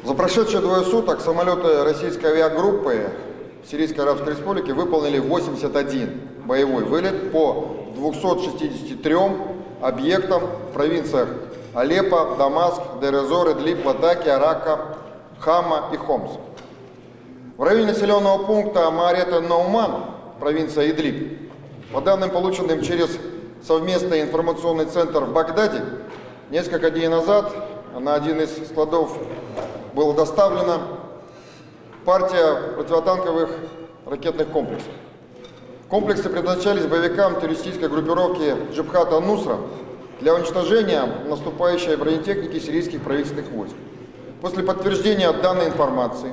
За прошедшие двое суток самолеты российской авиагруппы Сирийской Арабской Республики выполнили 81 боевой вылет по 263 объектам в провинциях Алеппо, Дамаск, Дейр-эз-Зор, Идлиб, Латакия, Рака, Хама и Хомс. В районе населенного пункта Маарет-эн-Науман, провинция Идлиб, по данным, полученным через совместный информационный центр в Багдаде, несколько дней назад на один из складов была доставлена партия противотанковых ракетных комплексов. Комплексы предназначались боевикам террористической группировки Джабхат ан-Нусра для уничтожения наступающей бронетехники сирийских правительственных войск. После подтверждения данной информации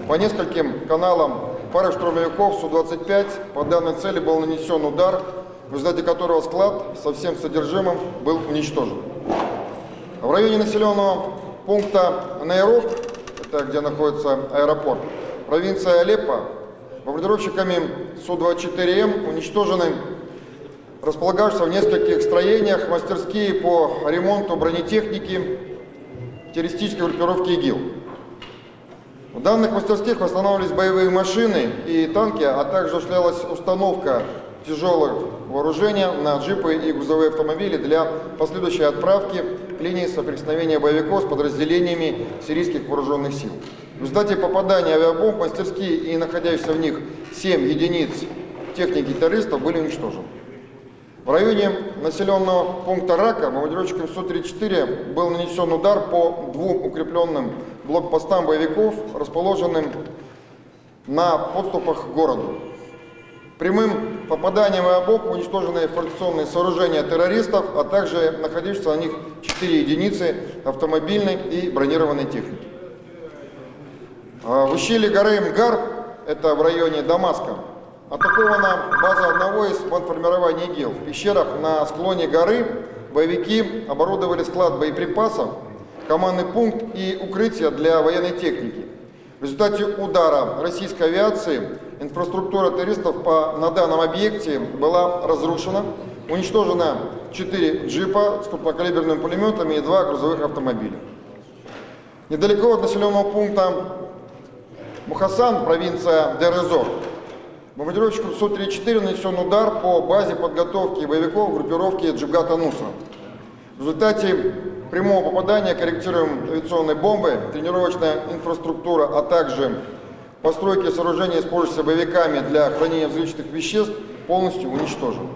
по нескольким каналам пары штурмовиков Су-25 по данной цели был нанесен удар, в результате которого склад со всем содержимым был уничтожен. В районе населенного пункта Найров, это где находится аэропорт, провинция Алеппо, бомбардировщиками Су-24М уничтожены располагавшиеся в нескольких строениях мастерские по ремонту бронетехники террористической группировки ИГИЛ. В данных мастерских восстанавливались боевые машины и танки, а также осуществлялась установка тяжелых вооружения на джипы и грузовые автомобили для последующей отправки к линии соприкосновения боевиков с подразделениями сирийских вооруженных сил. В результате попадания авиабомб в мастерские и находящихся в них 7 единиц техники террористов были уничтожены. В районе населенного пункта Рака бомбардировщиком Су-34 был нанесен удар по двум укрепленным блокпостам боевиков, расположенным на подступах к городу. Прямым попаданием авиабомб уничтожены фортификационные сооружения террористов, а также находившиеся на них 4 единицы автомобильной и бронированной техники. В ущелье горы Мгар, это в районе Дамаска, атакована база одного из бандформирований ИГИЛ. В пещерах на склоне горы боевики оборудовали склад боеприпасов, командный пункт и укрытие для военной техники. В результате удара российской авиации инфраструктура террористов на данном объекте была разрушена, уничтожено 4 джипа с крупнокалиберными пулеметами и 2 грузовых автомобиля. Недалеко от населенного пункта Мухасан, провинция Дейр-эз-Зор, бомбардировщиком Су-34 нанесен удар по базе подготовки боевиков группировки Джабхат ан-Нусра. В результате прямого попадания корректируемой авиационной бомбы тренировочная инфраструктура, а также постройки сооружений, использующиеся боевиками для хранения взрывчатых веществ, полностью уничтожены.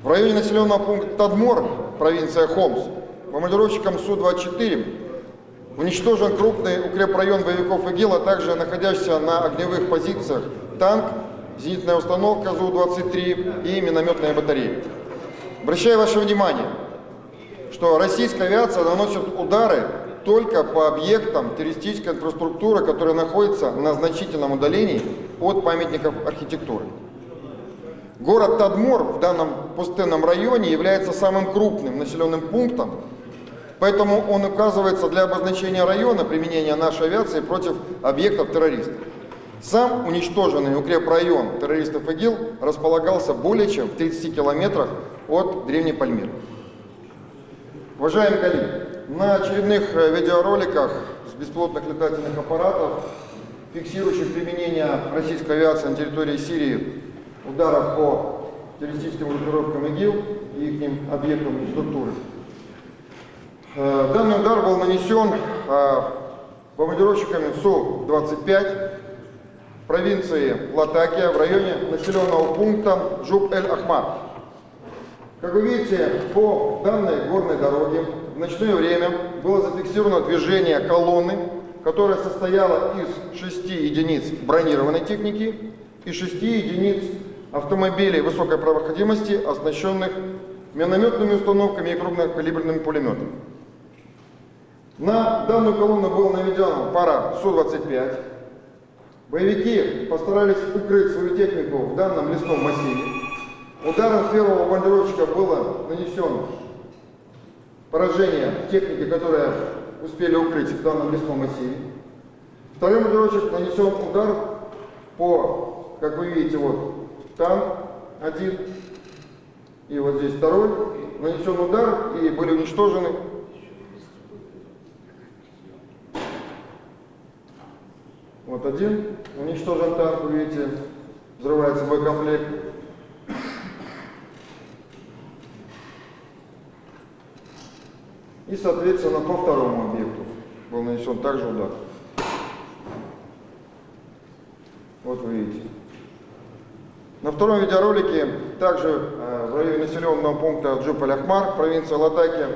В районе населенного пункта Тадмор, провинция Хомс, бомбардировщиком Су-24 уничтожен крупный укрепрайон боевиков ИГИЛ, а также находящийся на огневых позициях танк, зенитная установка ЗУ-23 и минометная батарея. Обращаю ваше внимание, что российская авиация наносит удары только по объектам террористической инфраструктуры, которые находятся на значительном удалении от памятников архитектуры. Город Тадмор в данном пустынном районе является самым крупным населенным пунктом, поэтому он указывается для обозначения района применения нашей авиации против объектов террористов. Сам уничтоженный укрепрайон террористов ИГИЛ располагался более чем в 30 километрах от древней Пальмиры. Уважаемые коллеги, на очередных видеороликах с беспилотных летательных аппаратов, фиксирующих применение российской авиации на территории Сирии ударов по террористическим группировкам ИГИЛ и их объектам структуры, данный удар был нанесен бомбардировщиками Су-25 в провинции Латакия в районе населенного пункта Джуб-эль-Ахмар. Как вы видите, по данной горной дороге в ночное время было зафиксировано движение колонны, которая состояла из 6 единиц бронированной техники и 6 единиц автомобилей высокой проходимости, оснащенных минометными установками и крупнокалиберными пулеметами. На данную колонну была наведена пара Су-25. Боевики постарались укрыть свою технику в данном лесном массиве. Ударом первого бомбардировщика было нанесено поражение техники, которая успели укрыть в данном лесном массиве. Второй бомбардировщик нанесен удар по, как вы видите, вот танк один и вот здесь второй. Нанесен удар и были уничтожены Вот один уничтожен танк, вы видите, взрывается боекомплект. И, соответственно, по второму объекту был нанесен также удар. Вот вы видите. На втором видеоролике также в районе населенного пункта Джуб-аль-Ахмар, провинция Латакия,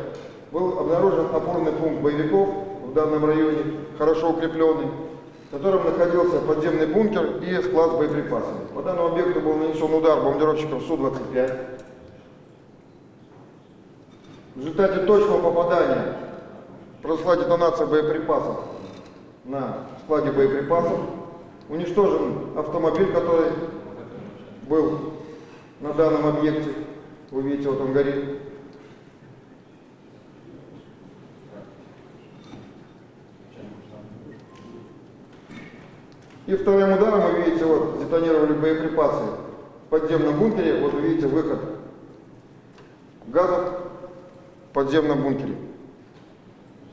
был обнаружен опорный пункт боевиков в данном районе, хорошо укрепленный, в котором находился подземный бункер и склад с боеприпасами. По данному объекту был нанесен удар бомбардировщиком Су-25. В результате точного попадания произошла детонация боеприпасов на складе боеприпасов. Уничтожен автомобиль, который был на данном объекте. Вы видите, вот он горит. И вторым ударом, вы видите, вот детонировали боеприпасы в подземном бункере. Вот вы видите выход газа в подземном бункере.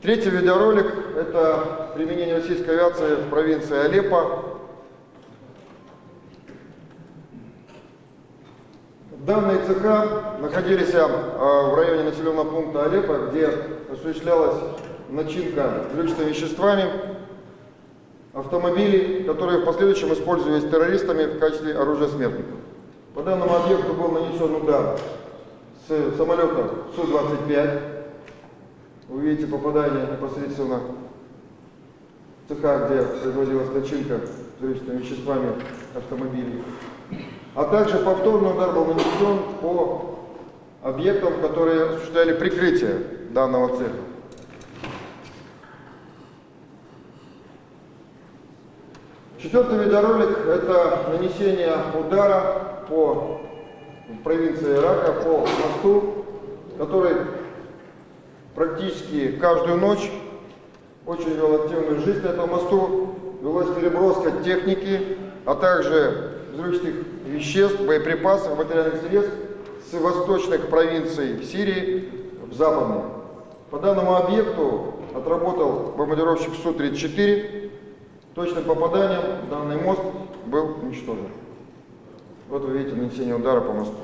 Третий видеоролик – это применение российской авиации в провинции Алеппо. Данные ЦК находились в районе населенного пункта Алеппо, где осуществлялась начинка взрывчатыми веществами автомобилей, которые в последующем использовались террористами в качестве оружия смертников. По данному объекту был нанесен удар с самолета Су-25. Вы видите попадание непосредственно в цеха, где производилась начинка взрывчатыми веществами автомобилей. А также повторный удар был нанесен по объектам, которые осуществляли прикрытие данного цеха. Четвертый видеоролик – это нанесение удара по провинции Ирака, по мосту, который практически каждую ночь очень вел активную жизнь на этом мосту. Велась переброска техники, а также взрывчатых веществ, боеприпасов, материальных средств с восточных провинций Сирии в западные. По данному объекту отработал бомбардировщик Су-34. Точным попаданием данный мост был уничтожен. Вот вы видите нанесение удара по мосту.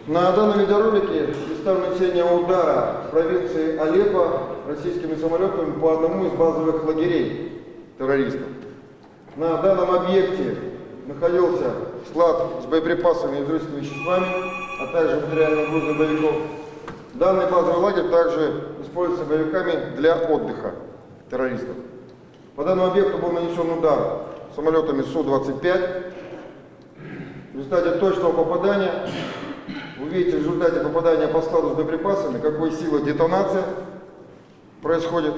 На данном видеоролике представлено нанесение удара в провинции Алеппо российскими самолетами по одному из базовых лагерей террористов. На данном объекте находился склад с боеприпасами и взрывчатыми веществами, а также материальным грузом боевиков. Данный базовый лагерь также используется боевиками для отдыха террористов. По данному объекту был нанесен удар самолетами Су-25. В результате точного попадания, вы видите в результате попадания по складу с боеприпасами, какой силы детонация происходит.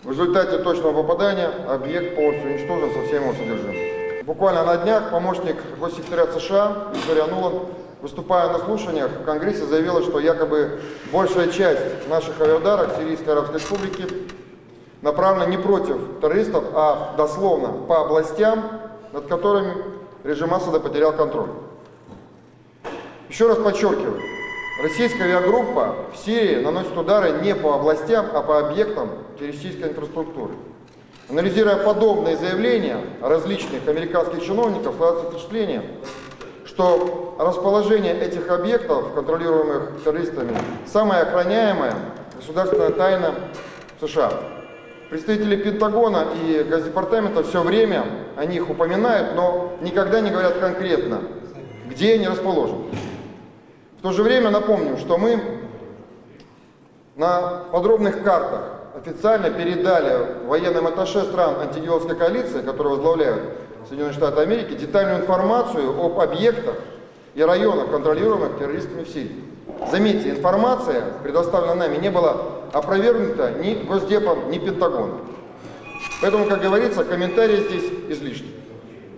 В результате точного попадания объект полностью уничтожен со всем его содержимым. Буквально на днях помощник госсекретаря США Виктория Нуланд, выступая на слушаниях в Конгрессе, заявила, что якобы большая часть наших авиаударов Сирийской Арабской Республики направлена не против террористов, а дословно по областям, над которыми режим Асада потерял контроль. Еще раз подчеркиваю, российская авиагруппа в Сирии наносит удары не по областям, а по объектам террористической инфраструктуры. Анализируя подобные заявления различных американских чиновников, складывается впечатление, что расположение этих объектов, контролируемых террористами, самая охраняемая государственная тайна США. Представители Пентагона и Госдепартамента все время о них упоминают, но никогда не говорят конкретно, где они расположены. В то же время напомню, что мы на подробных картах официально передали военным атташе стран антигеловской коалиции, которые возглавляют Соединенные Штаты Америки, детальную информацию об объектах и районах, контролируемых террористами в Сирии. Заметьте, информация, предоставленная нами, не была опровергнута ни Госдепом, ни Пентагоном. Поэтому, как говорится, комментарии здесь излишни.